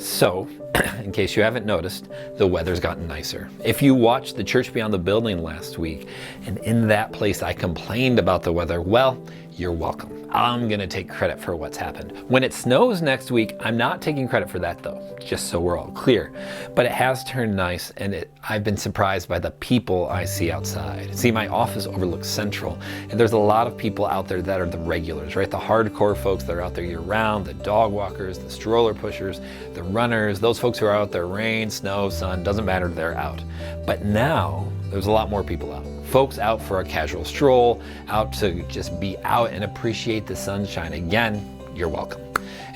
So, in case you haven't noticed, the weather's gotten nicer. If you watched the Church Beyond the Building last week, and in that place I complained about the weather, well, you're welcome. I'm gonna take credit for what's happened. When it snows next week, I'm not taking credit for that though, just so we're all clear. But it has turned nice, and I've been surprised by the people I see outside. See, my office overlooks Central, and there's a lot of people out there that are the regulars, right? The hardcore folks that are out there year round, the dog walkers, the stroller pushers, the runners, those folks who are out there rain, snow, sun, doesn't matter, they're out. But now, there's a lot more people out. Folks out for a casual stroll, out to just be out and appreciate the sunshine. Again, you're welcome.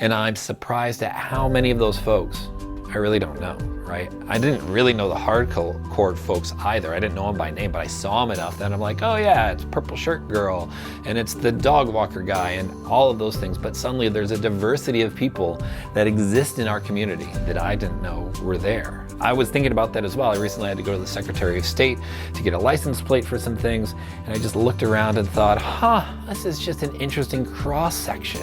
And I'm surprised at how many of those folks, I really don't know, right? I didn't really know the hardcore folks either. I didn't know them by name, but I saw them enough that I'm like, oh yeah, it's Purple Shirt Girl, and it's the dog walker guy, and all of those things. But suddenly there's a diversity of people that exist in our community that I didn't know were there. I was thinking about that as well. I recently had to go to the Secretary of State to get a license plate for some things, and I just looked around and thought, this is just an interesting cross-section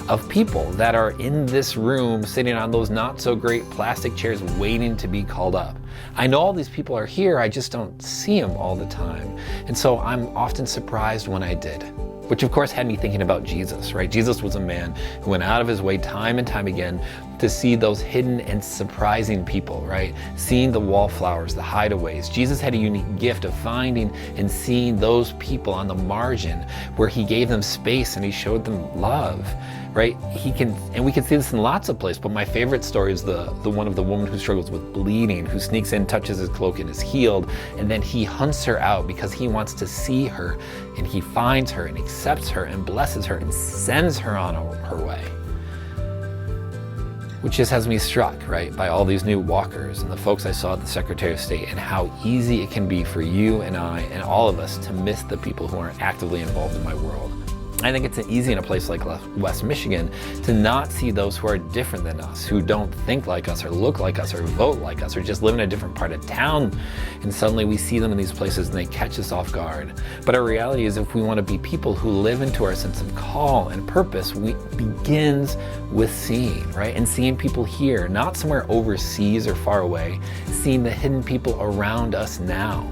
of people that are in this room sitting on those not so great plastic chairs waiting to be called up. I know all these people are here, I just don't see them all the time. And so I'm often surprised when I did. Which of course had me thinking about Jesus, right? Jesus was a man who went out of his way time and time again to see those hidden and surprising people, right? Seeing the wallflowers, the hideaways. Jesus had a unique gift of finding and seeing those people on the margin where he gave them space and he showed them love, right? And we can see this in lots of places, but my favorite story is the one of the woman who struggles with bleeding, who sneaks in, touches his cloak and is healed, and then he hunts her out because he wants to see her, and he finds her and accepts her and blesses her and sends her on her way. Which just has me struck, right, by all these new walkers and the folks I saw at the Secretary of State, and how easy it can be for you and I and all of us to miss the people who aren't actively involved in my world. I think it's easy in a place like West Michigan to not see those who are different than us, who don't think like us or look like us or vote like us or just live in a different part of town. And suddenly we see them in these places and they catch us off guard. But our reality is, if we want to be people who live into our sense of call and purpose, it begins with seeing, right? And seeing people here, not somewhere overseas or far away, seeing the hidden people around us now.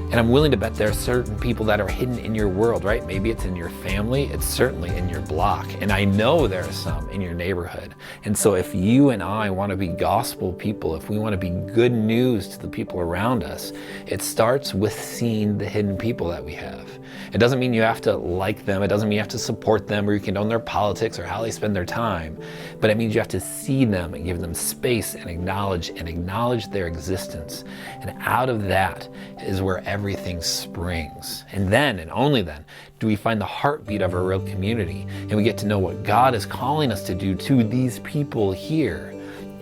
And I'm willing to bet there are certain people that are hidden in your world, right? Maybe it's in your family, it's certainly in your block. And I know there are some in your neighborhood. And so if you and I want to be gospel people, if we want to be good news to the people around us, it starts with seeing the hidden people that we have. It doesn't mean you have to like them, it doesn't mean you have to support them or you condone their politics or how they spend their time, but it means you have to see them and give them space and acknowledge their existence. And out of that is where everything springs. And then, and only then, do we find the heartbeat of our real community, and we get to know what God is calling us to do to these people here.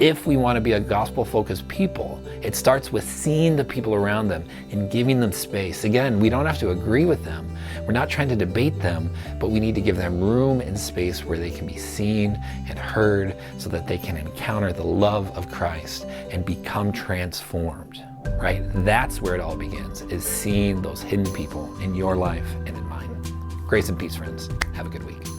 If we want to be a gospel-focused people, it starts with seeing the people around them and giving them space. Again, we don't have to agree with them. We're not trying to debate them, but we need to give them room and space where they can be seen and heard so that they can encounter the love of Christ and become transformed, right? That's where it all begins, is seeing those hidden people in your life and in mine. Grace and peace, friends. Have a good week.